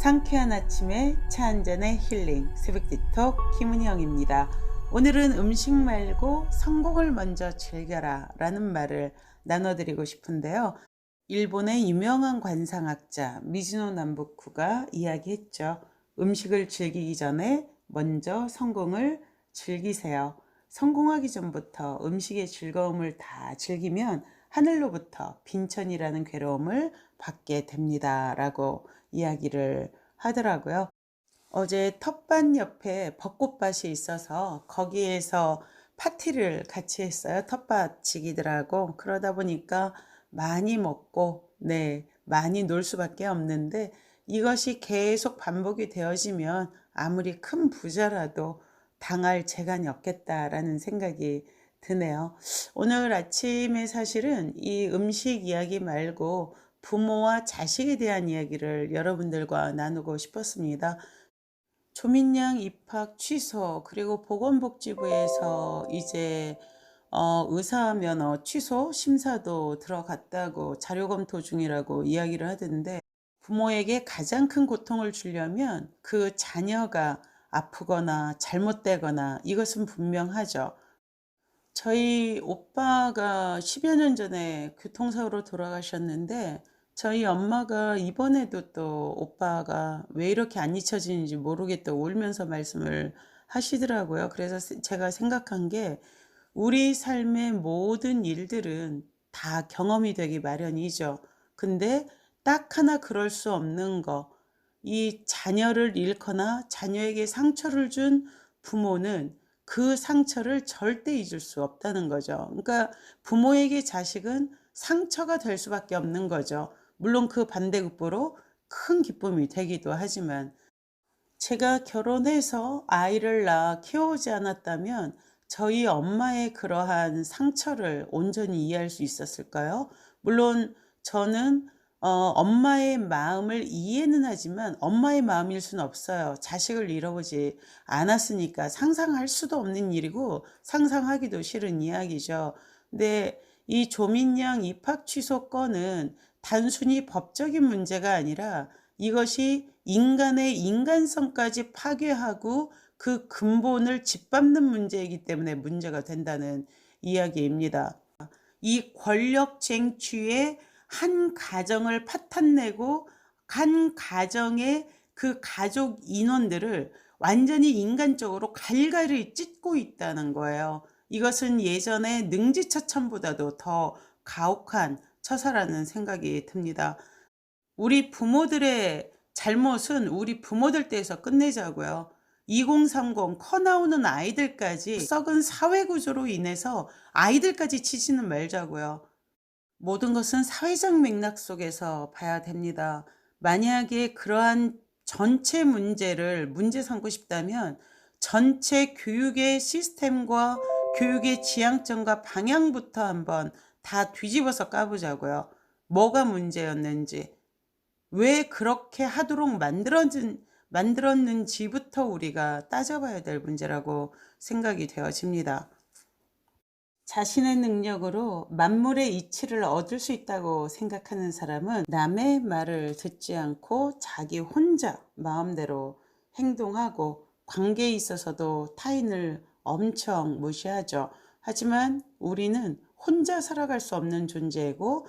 상쾌한 아침에 차 한 잔의 힐링 새벽 디톡 김은영입니다. 오늘은 음식 말고 성공을 먼저 즐겨라 라는 말을 나눠드리고 싶은데요. 일본의 유명한 관상학자 미즈노 남부쿠가 이야기했죠. 음식을 즐기기 전에 먼저 성공을 즐기세요. 성공하기 전부터 음식의 즐거움을 다 즐기면 하늘로부터 빈천이라는 괴로움을 받게 됩니다. 라고 이야기를 하더라고요. 어제 텃밭 옆에 벚꽃밭이 있어서 거기에서 파티를 같이 했어요. 텃밭지기들하고. 그러다 보니까 많이 먹고, 네, 많이 놀 수밖에 없는데 이것이 계속 반복이 되어지면 아무리 큰 부자라도 당할 재간이 없겠다라는 생각이 드네요. 오늘 아침에 사실은 이 음식 이야기 말고 부모와 자식에 대한 이야기를 여러분들과 나누고 싶었습니다. 조민양 입학 취소, 그리고 보건복지부에서 이제 의사 면허 취소 심사도 들어갔다고 자료 검토 중이라고 이야기를 하던데, 부모에게 가장 큰 고통을 주려면 그 자녀가 아프거나 잘못되거나 이것은 분명하죠. 저희 오빠가 10여 년 전에 교통사고로 돌아가셨는데, 저희 엄마가 이번에도 또 오빠가 왜 이렇게 안 잊혀지는지 모르겠다고 울면서 말씀을 하시더라고요. 그래서 제가 생각한 게, 우리 삶의 모든 일들은 다 경험이 되기 마련이죠. 근데 딱 하나 그럴 수 없는 거, 이 자녀를 잃거나 자녀에게 상처를 준 부모는 그 상처를 절대 잊을 수 없다는 거죠. 그러니까 부모에게 자식은 상처가 될 수밖에 없는 거죠. 물론 그 반대급부로 큰 기쁨이 되기도 하지만, 제가 결혼해서 아이를 낳아 키워오지 않았다면 저희 엄마의 그러한 상처를 온전히 이해할 수 있었을까요? 물론 저는 엄마의 마음을 이해는 하지만 엄마의 마음일 수는 없어요. 자식을 잃어보지 않았으니까 상상할 수도 없는 일이고 상상하기도 싫은 이야기죠. 근데 이 조민양 입학 취소 건은 단순히 법적인 문제가 아니라 이것이 인간의 인간성까지 파괴하고 그 근본을 짓밟는 문제이기 때문에 문제가 된다는 이야기입니다. 이 권력 쟁취에 한 가정을 파탄내고 한 가정의 그 가족 인원들을 완전히 인간적으로 갈갈이 찢고 있다는 거예요. 이것은 예전에 능지처참보다도 더 가혹한 처사라는 생각이 듭니다. 우리 부모들의 잘못은 우리 부모들 때에서 끝내자고요. 2030 커 나오는 아이들까지 썩은 사회 구조로 인해서 아이들까지 치지는 말자고요. 모든 것은 사회적 맥락 속에서 봐야 됩니다. 만약에 그러한 전체 문제를 문제 삼고 싶다면 전체 교육의 시스템과 교육의 지향점과 방향부터 한번 다 뒤집어서 까보자고요. 뭐가 문제였는지, 왜 그렇게 하도록 만들었는지부터 우리가 따져봐야 될 문제라고 생각이 되어집니다. 자신의 능력으로 만물의 이치를 얻을 수 있다고 생각하는 사람은 남의 말을 듣지 않고 자기 혼자 마음대로 행동하고, 관계에 있어서도 타인을 엄청 무시하죠. 하지만 우리는 혼자 살아갈 수 없는 존재이고,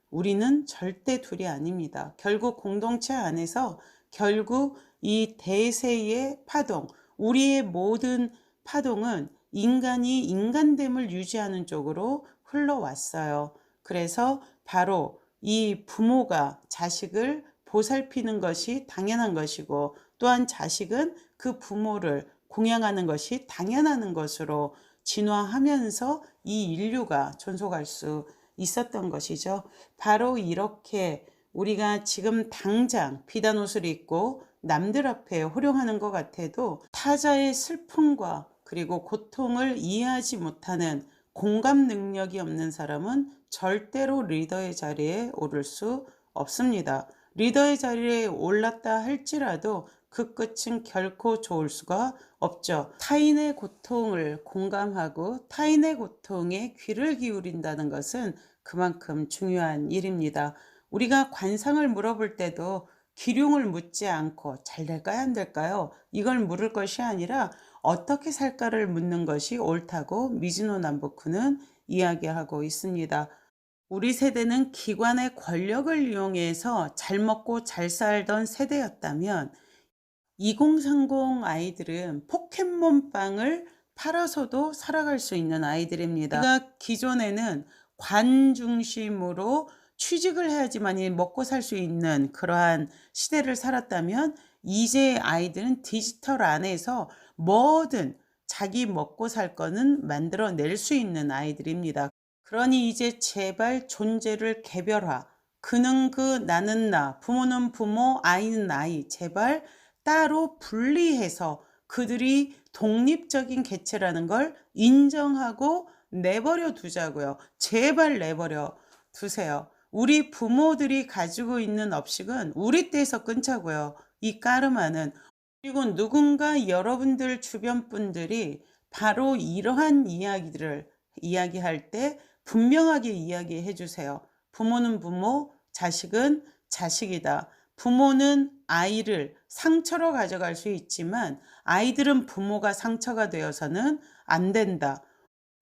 우리는 절대 둘이 아닙니다. 결국 공동체 안에서 결국 이 대세의 파동, 우리의 모든 파동은 인간이 인간됨을 유지하는 쪽으로 흘러왔어요. 그래서 바로 이 부모가 자식을 보살피는 것이 당연한 것이고, 또한 자식은 그 부모를 공양하는 것이 당연한 것으로 진화하면서 이 인류가 존속할 수 있었던 것이죠. 바로 이렇게 우리가 지금 당장 비단 옷을 입고 남들 앞에 호령하는 것 같아도 타자의 슬픔과 그리고 고통을 이해하지 못하는 공감 능력이 없는 사람은 절대로 리더의 자리에 오를 수 없습니다. 리더의 자리에 올랐다 할지라도 그 끝은 결코 좋을 수가 없죠. 타인의 고통을 공감하고 타인의 고통에 귀를 기울인다는 것은 그만큼 중요한 일입니다. 우리가 관상을 물어볼 때도 기륭을 묻지 않고 잘 될까요, 안 될까요? 이걸 물을 것이 아니라 어떻게 살까를 묻는 것이 옳다고 미즈노 남부쿠는 이야기하고 있습니다. 우리 세대는 기관의 권력을 이용해서 잘 먹고 잘 살던 세대였다면 2030 아이들은 포켓몬빵을 팔아서도 살아갈 수 있는 아이들입니다. 우리가 기존에는 관 중심으로 취직을 해야지만이 먹고 살 수 있는 그러한 시대를 살았다면 이제 아이들은 디지털 안에서 뭐든 자기 먹고 살 거는 만들어낼 수 있는 아이들입니다. 그러니 이제 제발 존재를 개별화, 그는 그, 나는 나, 부모는 부모, 아이는 아이, 제발 따로 분리해서 그들이 독립적인 개체라는 걸 인정하고 내버려 두자고요. 제발 내버려 두세요. 우리 부모들이 가지고 있는 업식은 우리 때에서 끊자고요. 이 까르마는. 그리고 누군가 여러분들 주변 분들이 바로 이러한 이야기들을 이야기할 때 분명하게 이야기해 주세요. 부모는 부모, 자식은 자식이다. 부모는 아이를 상처로 가져갈 수 있지만 아이들은 부모가 상처가 되어서는 안 된다.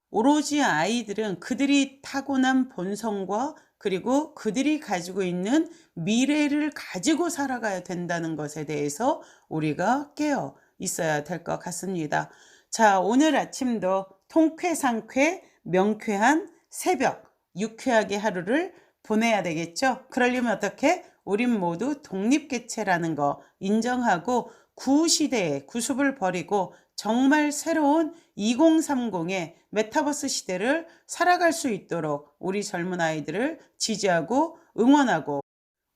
오로지 아이들은 그들이 타고난 본성과 그리고 그들이 가지고 있는 미래를 가지고 살아가야 된다는 것에 대해서 우리가 깨어 있어야 될 것 같습니다. 자, 오늘 아침도 통쾌상쾌 명쾌한 새벽 유쾌하게 하루를 보내야 되겠죠. 그러려면 어떻게? 우린 모두 독립개체라는 거 인정하고 구시대의 구습을 버리고 정말 새로운 2030의 메타버스 시대를 살아갈 수 있도록 우리 젊은 아이들을 지지하고 응원하고,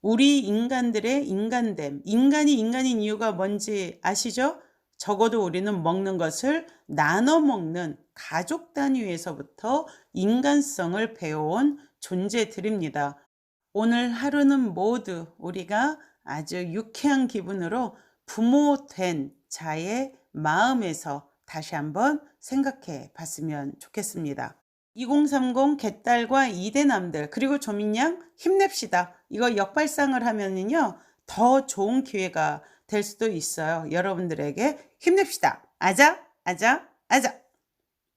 우리 인간들의 인간됨, 인간이 인간인 이유가 뭔지 아시죠? 적어도 우리는 먹는 것을 나눠 먹는 가족 단위에서부터 인간성을 배워온 존재들입니다. 오늘 하루는 모두 우리가 아주 유쾌한 기분으로 부모 된 자의 마음에서 다시 한번 생각해 봤으면 좋겠습니다. 2030 개딸과 2대 남들 그리고 조민양 힘냅시다. 이거 역발상을 하면은요 더 좋은 기회가 될 수도 있어요. 여러분들에게 힘냅시다. 아자 아자 아자.